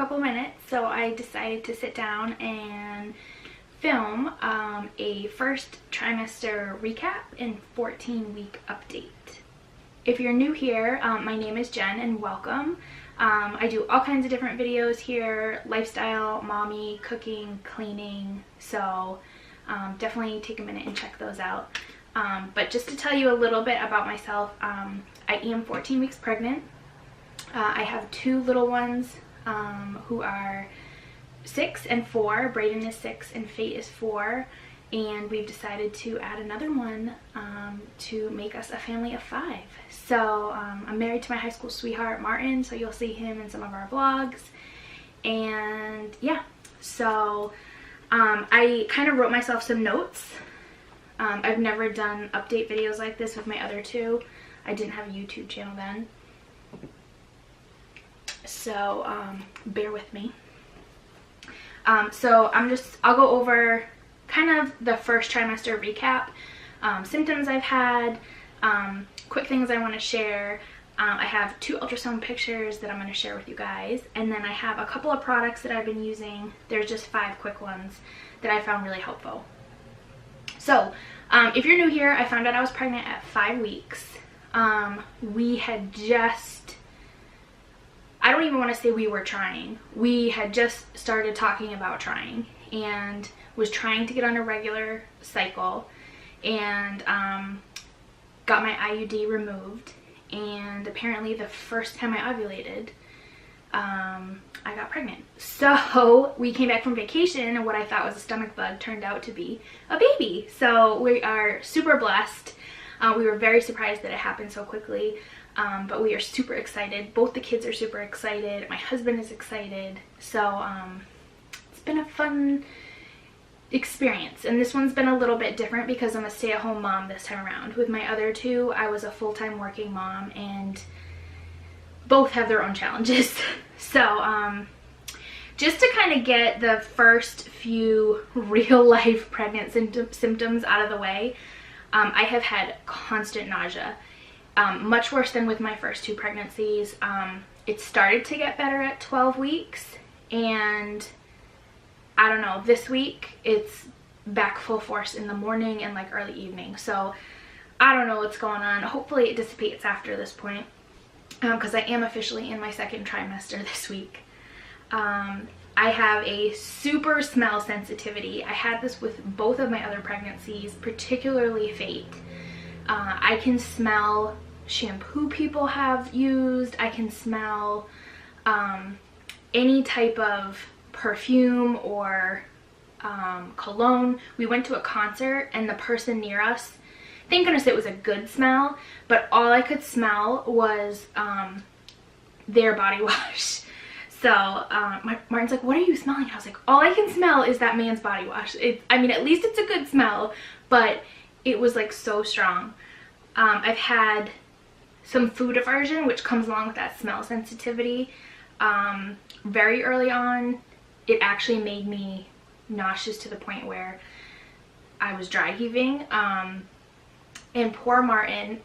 couple minutes, so I decided to sit down and film a first trimester recap and 14-week update. If you're new here, my name is Jen and welcome. I do all kinds of different videos here: lifestyle, mommy, cooking, cleaning, so definitely take a minute and check those out. But just to tell you a little bit about myself, I am 14 weeks pregnant. I have two little ones who are 6 and 4. Brayden is 6 and Fate is 4. And we've decided to add another one to make us a family of 5. So I'm married to my high school sweetheart, Martin, so you'll see him in some of our vlogs. And yeah, so I kind of wrote myself some notes. I've never done update videos like this with my other two. I didn't have a YouTube channel then. So bear with me. So I'll go over kind of the first trimester recap, symptoms I've had, quick things I want to share. I have 2 ultrasound pictures that I'm going to share with you guys, and then I have a couple of products that I've been using. There's just 5 quick ones that I found really helpful. So if you're new here, I found out I was pregnant at 5 weeks. We had just, I don't even want to say we were trying. We had just started talking about trying and was trying to get on a regular cycle, and got my IUD removed. And apparently the first time I ovulated, I got pregnant. So we came back from vacation, and what I thought was a stomach bug turned out to be a baby. So we are super blessed. We were very surprised that it happened so quickly, but we are super excited. Both the kids are super excited. My husband is excited. So it's been a fun experience, and this one's been a little bit different because I'm a stay-at-home mom this time around. With my other two, I was a full-time working mom, and both have their own challenges. So just to kind of get the first few real-life pregnant symptoms out of the way, I have had constant nausea, much worse than with my first 2 pregnancies. It started to get better at 12 weeks, and I don't know, this week it's back full force in the morning and like early evening. So I don't know what's going on. Hopefully it dissipates after this point, because I am officially in my 2nd trimester this week. I have a super smell sensitivity. I had this with both of my other pregnancies, particularly Fate. I can smell shampoo people have used. I can smell any type of perfume or cologne. We went to a concert, and the person near us, thank goodness it was a good smell, but all I could smell was their body wash. So Martin's like, "What are you smelling?" I was like, "All I can smell is that man's body wash." I mean, at least it's a good smell, but it was like so strong. I've had some food aversion, which comes along with that smell sensitivity. Very early on, it actually made me nauseous to the point where I was dry heaving. And poor Martin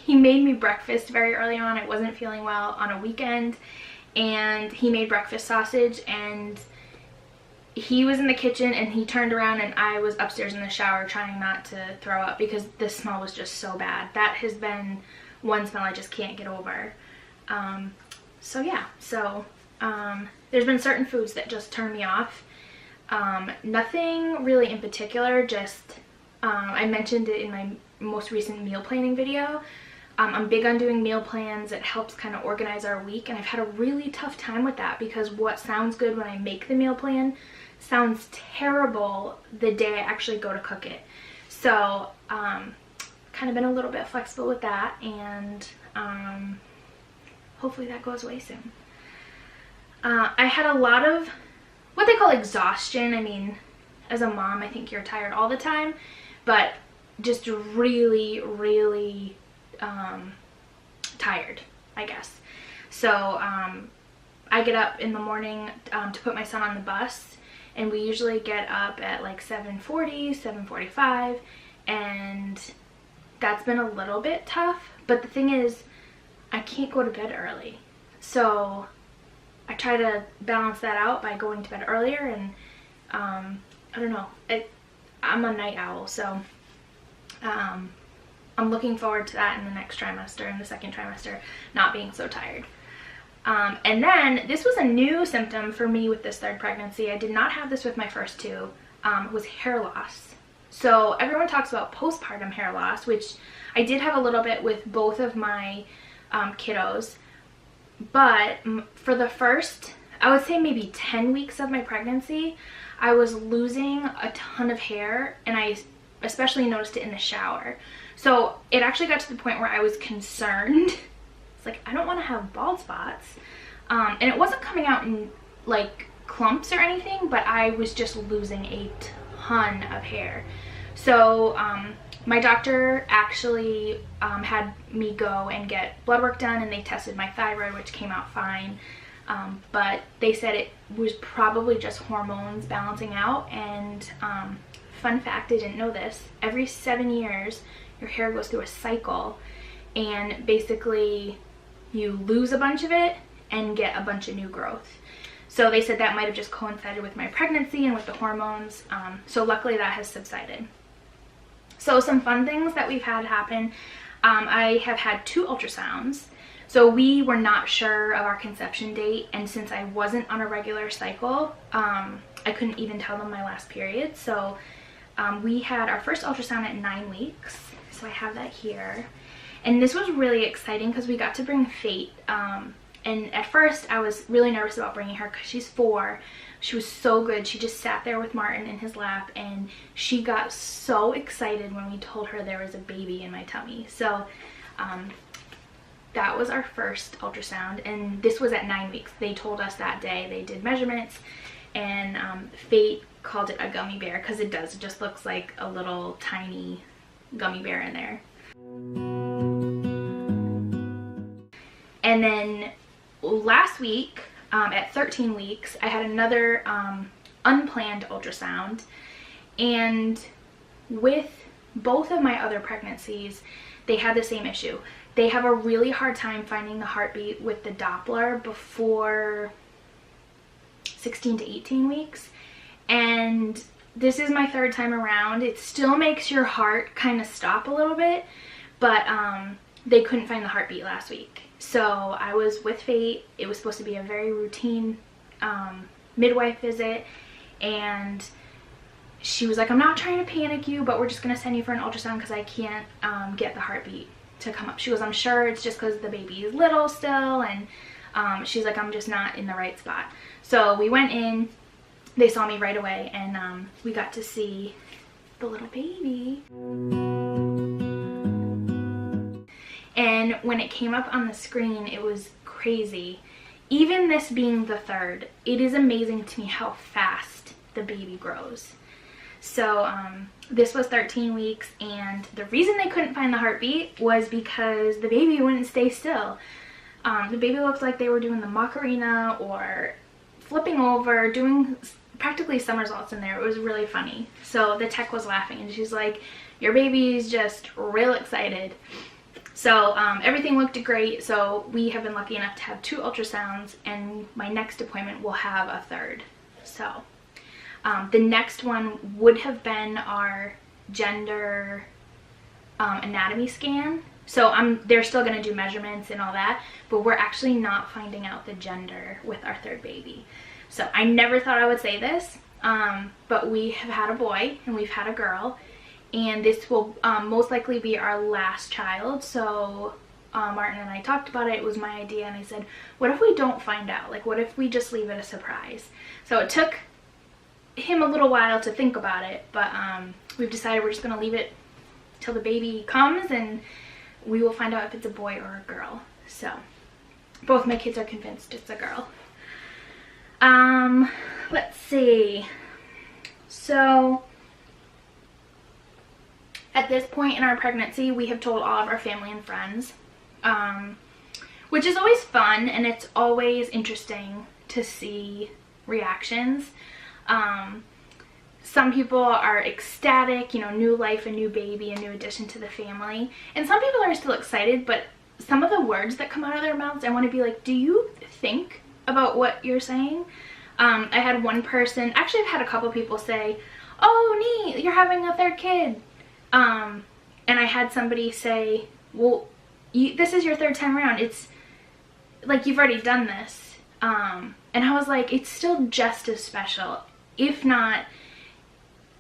he made me breakfast very early on. I wasn't feeling well on a weekend, and he made breakfast sausage, and he was in the kitchen, and he turned around, and I was upstairs in the shower trying not to throw up because the smell was just so bad. That has been one smell I just can't get over. So yeah, there's been certain foods that just turn me off. Nothing really in particular, just I mentioned it in my most recent meal planning video. I'm big on doing meal plans. It helps kind of organize our week, and I've had a really tough time with that because what sounds good when I make the meal plan sounds terrible the day I actually go to cook it. So kind of been a little bit flexible with that, and hopefully that goes away soon. I had a lot of what they call exhaustion. I mean, as a mom, I think you're tired all the time, but just really, really tired, I guess. So I get up in the morning to put my son on the bus, and we usually get up at like 7:40, 7:45, and that's been a little bit tough. But the thing is, I can't go to bed early, so I try to balance that out by going to bed earlier, and I don't know, I'm a night owl, so I'm looking forward to that in the next trimester, in the second trimester, not being so tired. And then this was a new symptom for me with this third pregnancy. I did not have this with my first two, was hair loss. So everyone talks about postpartum hair loss, which I did have a little bit with both of my kiddos, but for the first, I would say maybe 10 weeks of my pregnancy, I was losing a ton of hair, and I especially noticed it in the shower. So it actually got to the point where I was concerned. It's like, I don't want to have bald spots. And it wasn't coming out in like clumps or anything, but I was just losing a ton of hair. So my doctor actually had me go and get blood work done, and they tested my thyroid, which came out fine. But they said it was probably just hormones balancing out. And fun fact, I didn't know this, every 7 years your hair goes through a cycle, and basically you lose a bunch of it and get a bunch of new growth. So they said that might have just coincided with my pregnancy and with the hormones. So luckily that has subsided. So some fun things that we've had happen. I have had 2 ultrasounds. So we were not sure of our conception date, and since I wasn't on a regular cycle, I couldn't even tell them my last period. So we had our first ultrasound at 9 weeks. So I have that here. And this was really exciting because we got to bring Fate. And at first I was really nervous about bringing her because she's 4. She was so good. She just sat there with Martin in his lap, and she got so excited when we told her there was a baby in my tummy. So that was our first ultrasound, and this was at 9 weeks. They told us that day. They did measurements, and Fate called it a gummy bear because it does. It just looks like a little tiny gummy bear in there. And then last week, at 13 weeks, I had another unplanned ultrasound, and with both of my other pregnancies, they had the same issue. They have a really hard time finding the heartbeat with the Doppler before 16 to 18 weeks, and this is my third time around. It still makes your heart kind of stop a little bit, but they couldn't find the heartbeat last week. So I was with Fate. It was supposed to be a very routine midwife visit, and she was like, I'm not trying to panic you, but we're just going to send you for an ultrasound because I can't get the heartbeat to come up. She goes, I'm sure it's just because the baby is little still, and she's like, I'm just not in the right spot. So we went in, they saw me right away, and we got to see the little baby. And when it came up on the screen, it was crazy. Even this being the third, it is amazing to me how fast the baby grows. So this was 13 weeks, and the reason they couldn't find the heartbeat was because the baby wouldn't stay still. The baby looked like they were doing the Macarena or flipping over, doing practically somersaults in there. It was really funny. So the tech was laughing, and she's like, your baby's just real excited. So everything looked great. So we have been lucky enough to have 2 ultrasounds, and my next appointment will have a third. So the next one would have been our gender anatomy scan. So they're still going to do measurements and all that, but we're actually not finding out the gender with our third baby. So I never thought I would say this, but we have had a boy and we've had a girl, and this will most likely be our last child. So Martin and I talked about it. It was my idea, and I said, what if we don't find out? Like, what if we just leave it a surprise? So it took him a little while to think about it, but we've decided we're just going to leave it till the baby comes, and we will find out if it's a boy or a girl. So both my kids are convinced it's a girl. Let's see. So at this point in our pregnancy, we have told all of our family and friends, which is always fun, and it's always interesting to see reactions. Some people are ecstatic, you know, new life, a new baby, a new addition to the family. And some people are still excited, but some of the words that come out of their mouths, I want to be like, do you think about what you're saying. I had one person, actually I've had a couple people say, oh neat, you're having a third kid. And I had somebody say, well, this is your third time around. It's like, you've already done this. And I was like, it's still just as special, if not,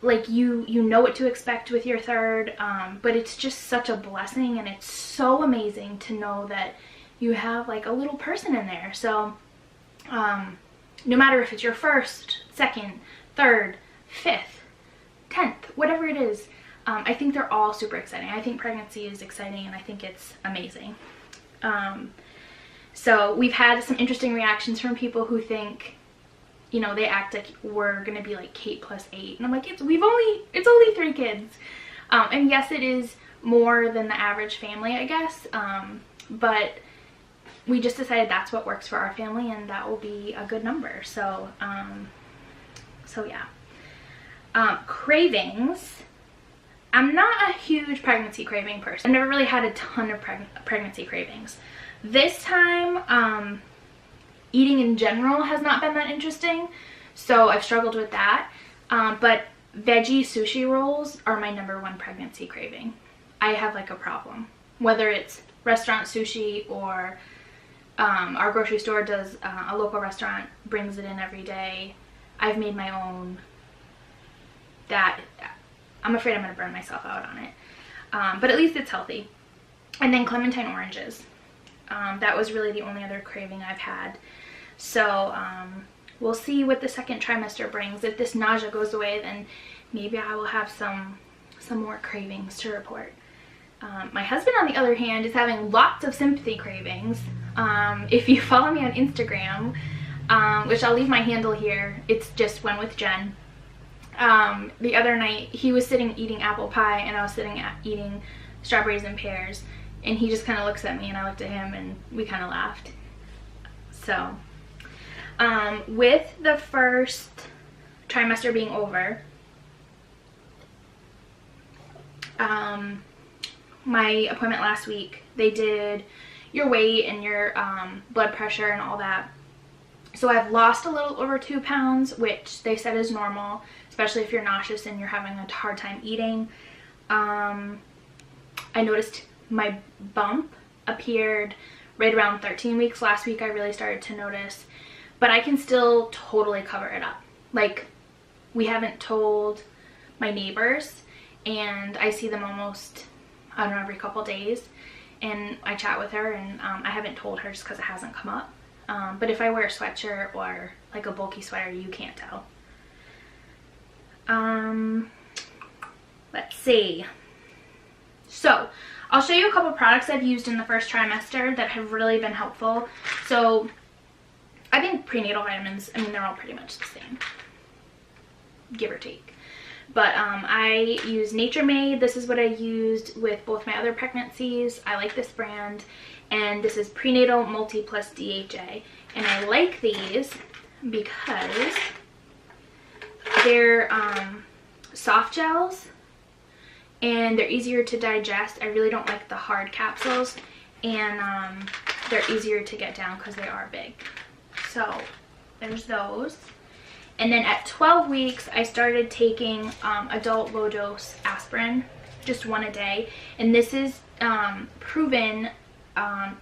like, you know what to expect with your third, but it's just such a blessing, and it's so amazing to know that you have like a little person in there. So no matter if it's your first, second, third, fifth, 10th, whatever it is, I think they're all super exciting. I think pregnancy is exciting, and I think it's amazing. So we've had some interesting reactions from people who think, you know, they act like we're gonna be like Kate plus 8, and I'm like, it's only 3 kids. And yes, it is more than the average family, I guess, but we just decided that's what works for our family, and that will be a good number. So so yeah. Cravings. I'm not a huge pregnancy craving person. I've never really had a ton of pregnancy cravings. This time, eating in general has not been that interesting, so I've struggled with that. But veggie sushi rolls are my #1 pregnancy craving. I have like a problem. Whether it's restaurant sushi or our grocery store does, a local restaurant brings it in every day. I've made my own. That, I'm afraid I'm going to burn myself out on it. But at least it's healthy. And then clementine oranges. That was really the only other craving I've had. So we'll see what the second trimester brings. If this nausea goes away, then maybe I will have some more cravings to report. My husband, on the other hand, is having lots of sympathy cravings. If you follow me on Instagram, which I'll leave my handle here, it's just When with Jen. The other night he was sitting eating apple pie, and I was sitting eating strawberries and pears, and he just kind of looks at me and I looked at him, and we kind of laughed. So with the first trimester being over, my appointment last week, they did your weight and your blood pressure and all that. So I've lost a little over 2 pounds, which they said is normal, especially if you're nauseous and you're having a hard time eating. I noticed my bump appeared right around 13 weeks. Last week I really started to notice, but I can still totally cover it up. Like, we haven't told my neighbors, and I see them almost, I don't know, every couple days, and I chat with her, and I haven't told her just because it hasn't come up. But if I wear a sweatshirt or like a bulky sweater, you can't tell. Let's see. So I'll show you a couple products I've used in the first trimester that have really been helpful. So I think prenatal vitamins, I mean, they're all pretty much the same, give or take. But I use Nature Made. This is what I used with both my other pregnancies. I like this brand. And this is Prenatal Multi Plus DHA. And I like these because they're soft gels, and they're easier to digest. I really don't like the hard capsules, and they're easier to get down because they are big. So there's those. And then at 12 weeks, I started taking adult low dose aspirin, just 1 a day. And this is proven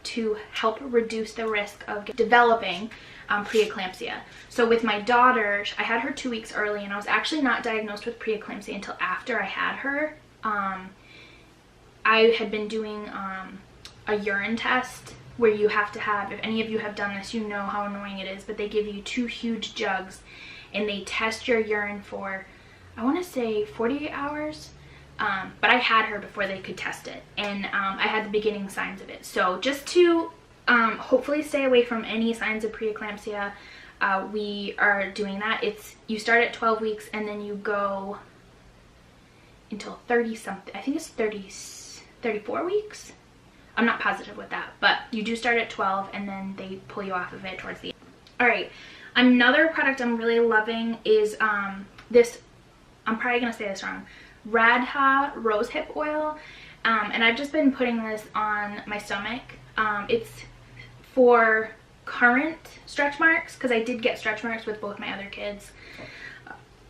to help reduce the risk of developing preeclampsia. So with my daughter, I had her 2 weeks early, and I was actually not diagnosed with preeclampsia until after I had her. I had been doing a urine test where you have to have, if any of you have done this, you know how annoying it is, but they give you 2 huge jugs, and they test your urine for, I want to say 48 hours. But I had her before they could test it, and I had the beginning signs of it. So just to hopefully stay away from any signs of preeclampsia, we are doing that. You start at 12 weeks, and then you go until 30 something. I think it's 34 weeks. I'm not positive with that, but you do start at 12, and then they pull you off of it towards the end. All right, another product I'm really loving is this, I'm probably gonna say this wrong, Radha rosehip oil, and I've just been putting this on my stomach. It's for current stretch marks, because I did get stretch marks with both my other kids.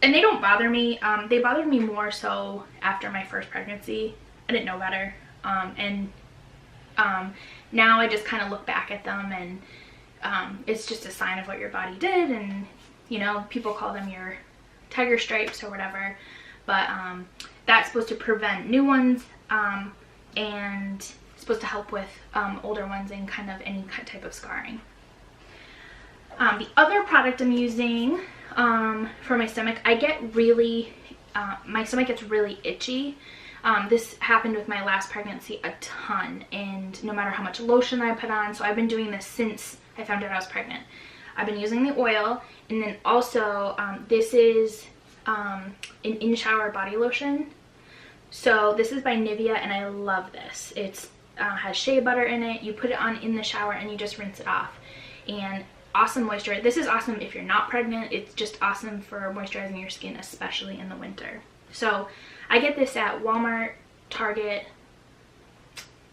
And they don't bother me. They bothered me more so after my first pregnancy. I didn't know better. Now I just kind of look back at them, and it's just a sign of what your body did. And, you know, people call them your tiger stripes or whatever. But that's supposed to prevent new ones, and supposed to help with older ones and kind of any type of scarring. The other product I'm using for my stomach, I get really, my stomach gets really itchy. This happened with my last pregnancy a ton, and no matter how much lotion I put on, so I've been doing this since I found out I was pregnant. I've been using the oil, and then also this is an in-shower body lotion. So this is by Nivea, and I love this. It's has shea butter in it. You put it on in the shower and you just rinse it off, and awesome moisture. This is awesome if you're not pregnant. It's just awesome for moisturizing your skin, especially in the winter. So I get this at Walmart, Target.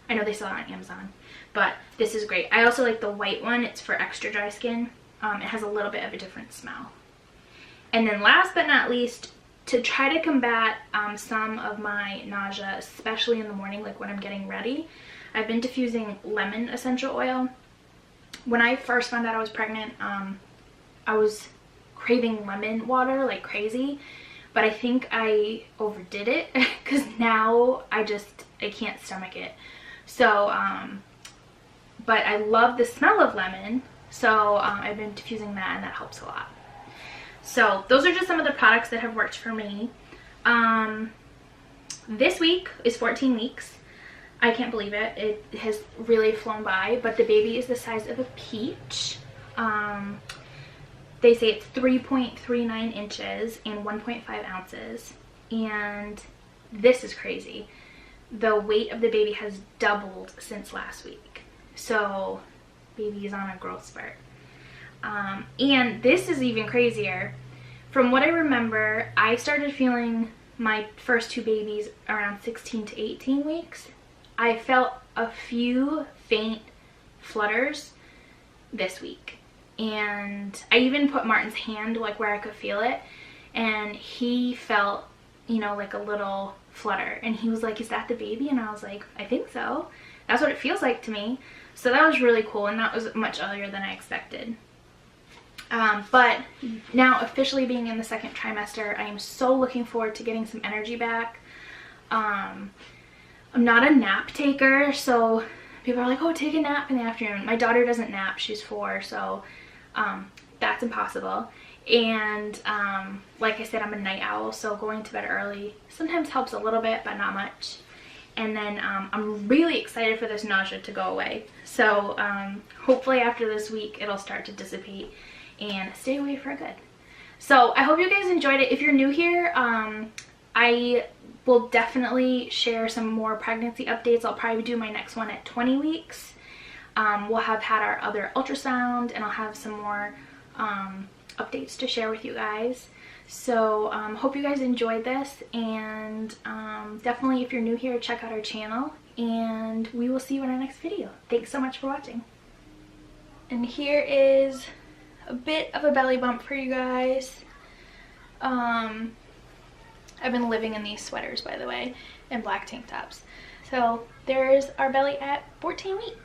I know they sell it on Amazon, but this is great. I also like the white one. It's for extra dry skin. It has a little bit of a different smell. And then last but not least, to try to combat some of my nausea, especially in the morning, like when I'm getting ready, I've been diffusing lemon essential oil. When I first found out I was pregnant, I was craving lemon water like crazy, but I think I overdid it because now I can't stomach it. So, but I love the smell of lemon, so I've been diffusing that, and that helps a lot. So those are just some of the products that have worked for me. This week is 14 weeks. I can't believe it. It has really flown by, but the baby is the size of a peach. They say it's 3.39 inches and 1.5 ounces. And this is crazy. The weight of the baby has doubled since last week. So baby is on a growth spurt. And this is even crazier. From what I remember, I started feeling my first two babies around 16 to 18 weeks. I felt a few faint flutters this week. And I even put Martin's hand like where I could feel it, and he felt, you know, like a little flutter, and he was like, "Is that the baby?" And I was like, "I think so. That's what it feels like to me." So that was really cool, and that was much earlier than I expected. But now officially being in the second trimester, I am so looking forward to getting some energy back. I'm not a nap taker, so people are like, "Oh, take a nap in the afternoon." My daughter doesn't nap, she's 4, so that's impossible. And like I said, I'm a night owl, so going to bed early sometimes helps a little bit, but not much. And then I'm really excited for this nausea to go away. So hopefully after this week it'll start to dissipate and stay away for good. So I hope you guys enjoyed it. If you're new here, I will definitely share some more pregnancy updates. I'll probably do my next one at 20 weeks. We'll have had our other ultrasound, and I'll have some more updates to share with you guys. So hope you guys enjoyed this, and definitely if you're new here, check out our channel, and we will see you in our next video. Thanks so much for watching. And here is a bit of a belly bump for you guys. I've been living in these sweaters, by the way, and black tank tops. So there's our belly at 14 weeks.